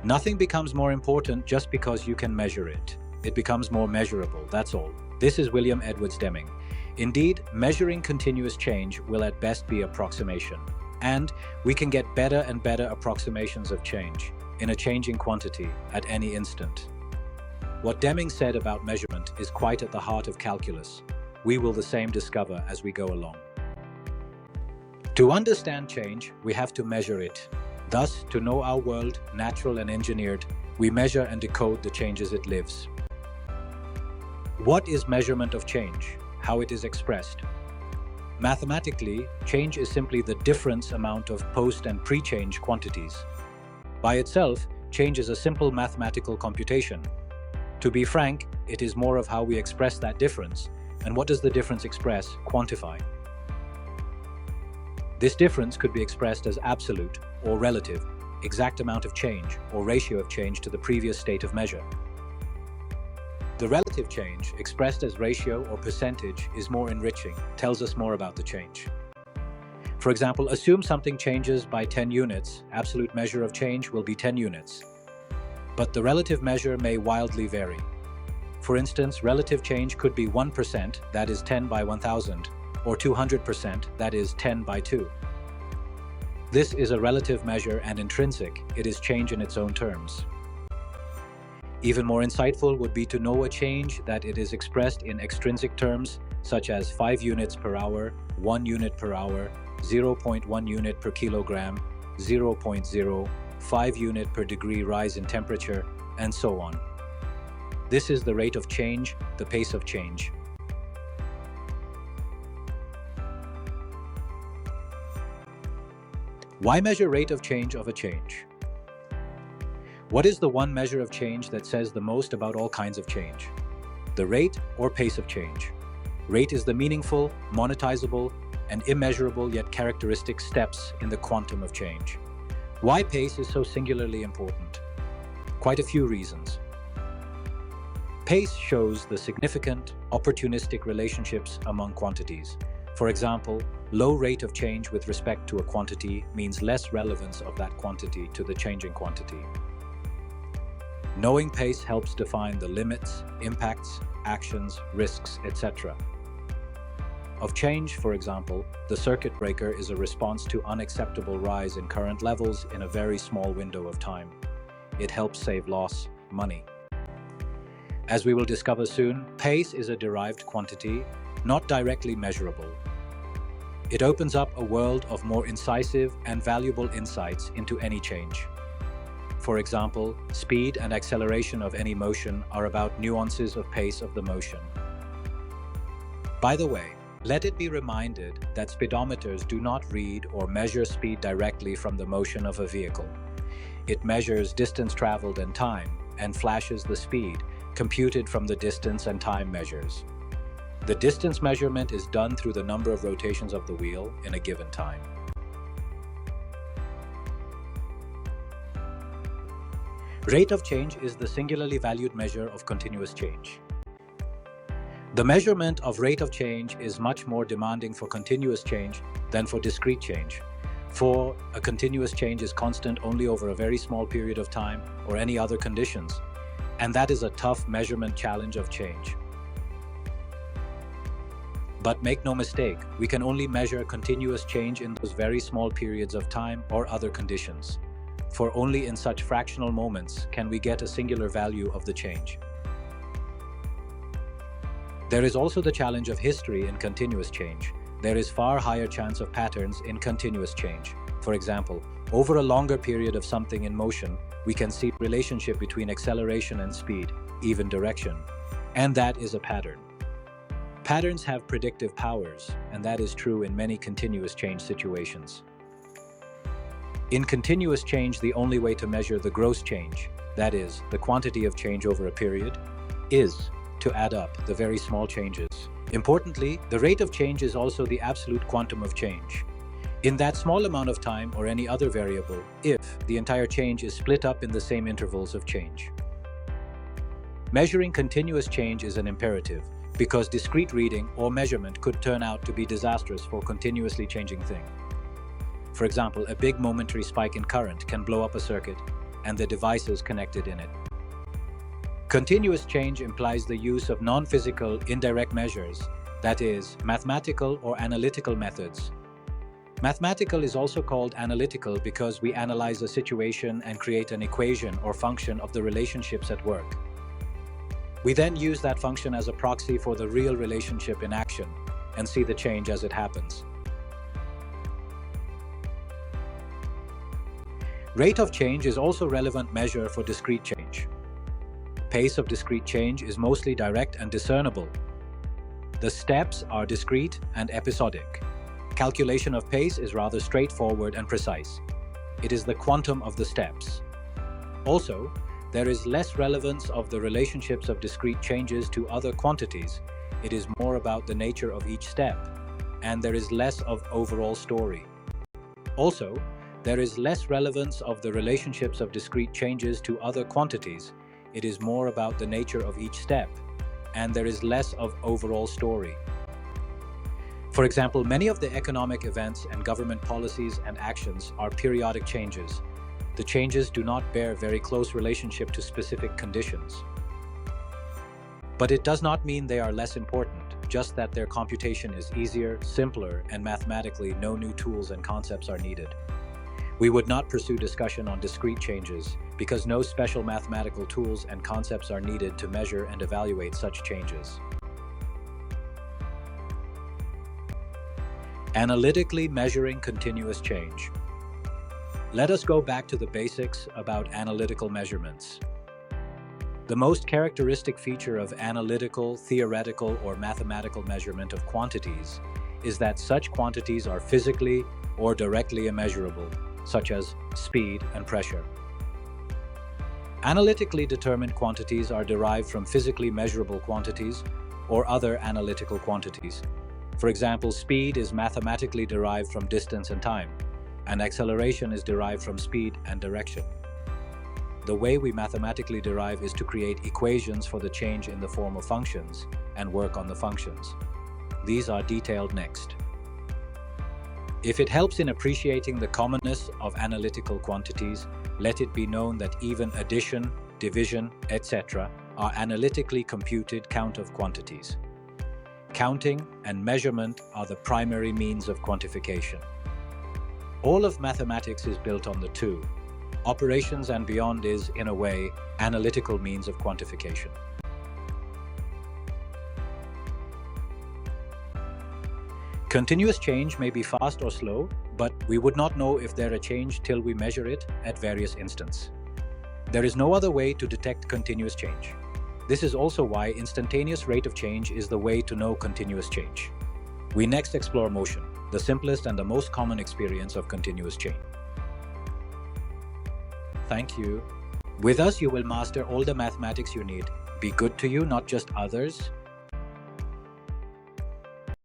Nothing becomes more important just because you can measure it. It becomes more measurable, that's all. This is William Edwards Deming. Indeed, measuring continuous change will at best be approximation. And we can get better and better approximations of change in a changing quantity at any instant. What Deming said about measurement is quite at the heart of calculus. We will the same discover as we go along. To understand change, we have to measure it. Thus, to know our world, natural and engineered, we measure and decode the changes it lives. What is measurement of change? How it is expressed? Mathematically, change is simply the difference amount of post and pre-change quantities. By itself, change is a simple mathematical computation. To be frank, it is more of how we express that difference, and what does the difference express, quantify. This difference could be expressed as absolute or relative, exact amount of change or ratio of change to the previous state of measure. The relative change, expressed as ratio or percentage, is more enriching, tells us more about the change. For example, assume something changes by 10 units, absolute measure of change will be 10 units. But the relative measure may wildly vary. For instance, relative change could be 1%, that is 10 by 1000, or 200%, that is 10 by 2. This is a relative measure and intrinsic, it is change in its own terms. Even more insightful would be to know a change that it is expressed in extrinsic terms, such as 5 units per hour, 1 unit per hour, 0.1 unit per kilogram, 0.05 unit per degree rise in temperature, and so on. This is the rate of change, the pace of change. Why measure rate of change of a change? What is the one measure of change that says the most about all kinds of change? The rate or pace of change. Rate is the meaningful, monetizable, and immeasurable yet characteristic steps in the quantum of change. Why pace is so singularly important? Quite a few reasons. Pace shows the significant, opportunistic relationships among quantities. For example, low rate of change with respect to a quantity means less relevance of that quantity to the changing quantity. Knowing pace helps define the limits, impacts, actions, risks, etc. Of change, for example, the circuit breaker is a response to unacceptable rise in current levels in a very small window of time. It helps save loss, money. As we will discover soon, pace is a derived quantity, not directly measurable. It opens up a world of more incisive and valuable insights into any change. For example, speed and acceleration of any motion are about nuances of pace of the motion. By the way, let it be reminded that speedometers do not read or measure speed directly from the motion of a vehicle. It measures distance traveled and time, and flashes the speed, computed from the distance and time measures. The distance measurement is done through the number of rotations of the wheel in a given time. Rate of change is the singularly valued measure of continuous change. The measurement of rate of change is much more demanding for continuous change than for discrete change, for a continuous change is constant only over a very small period of time or any other conditions, and that is a tough measurement challenge of change. But make no mistake, we can only measure continuous change in those very small periods of time or other conditions, for only in such fractional moments can we get a singular value of the change. There is also the challenge of history in continuous change. There is far higher chance of patterns in continuous change. For example, over a longer period of something in motion, we can see relationship between acceleration and speed, even direction, and that is a pattern. Patterns have predictive powers, and that is true in many continuous change situations. In continuous change, the only way to measure the gross change, that is, the quantity of change over a period, is to add up the very small changes. Importantly, the rate of change is also the absolute quantum of change. In that small amount of time or any other variable, if the entire change is split up in the same intervals of change. Measuring continuous change is an imperative, because discrete reading or measurement could turn out to be disastrous for continuously changing thing. For example, a big momentary spike in current can blow up a circuit, and the devices connected in it. Continuous change implies the use of non-physical indirect measures, that is, mathematical or analytical methods. Mathematical is also called analytical because we analyze a situation and create an equation or function of the relationships at work. We then use that function as a proxy for the real relationship in action and see the change as it happens. Rate of change is also a relevant measure for discrete change. Pace of discrete change is mostly direct and discernible. The steps are discrete and episodic. Calculation of pace is rather straightforward and precise. It is the quantum of the steps. Also, there is less relevance of the relationships of discrete changes to other quantities. It is more about the nature of each step, and there is less of overall story. Also, there is less relevance of the relationships of discrete changes to other quantities. It is more about the nature of each step, and there is less of overall story. For example, many of the economic events and government policies and actions are periodic changes. The changes do not bear very close relationship to specific conditions. But it does not mean they are less important, just that their computation is easier, simpler, and mathematically no new tools and concepts are needed. We would not pursue discussion on discrete changes because no special mathematical tools and concepts are needed to measure and evaluate such changes. Analytically measuring continuous change. Let us go back to the basics about analytical measurements. The most characteristic feature of analytical, theoretical, or mathematical measurement of quantities is that such quantities are physically or directly immeasurable, such as speed and pressure. Analytically determined quantities are derived from physically measurable quantities or other analytical quantities. For example, speed is mathematically derived from distance and time, and acceleration is derived from speed and direction. The way we mathematically derive is to create equations for the change in the form of functions and work on the functions. These are detailed next. If it helps in appreciating the commonness of analytical quantities, let it be known that even addition, division, etc. are analytically computed count of quantities. Counting and measurement are the primary means of quantification. All of mathematics is built on the two. Operations and beyond is, in a way, analytical means of quantification. Continuous change may be fast or slow, but we would not know if there a change till we measure it at various instants. There is no other way to detect continuous change. This is also why instantaneous rate of change is the way to know continuous change. We next explore motion, the simplest and the most common experience of continuous change. Thank you. With us, you will master all the mathematics you need. Be good to you, not just others.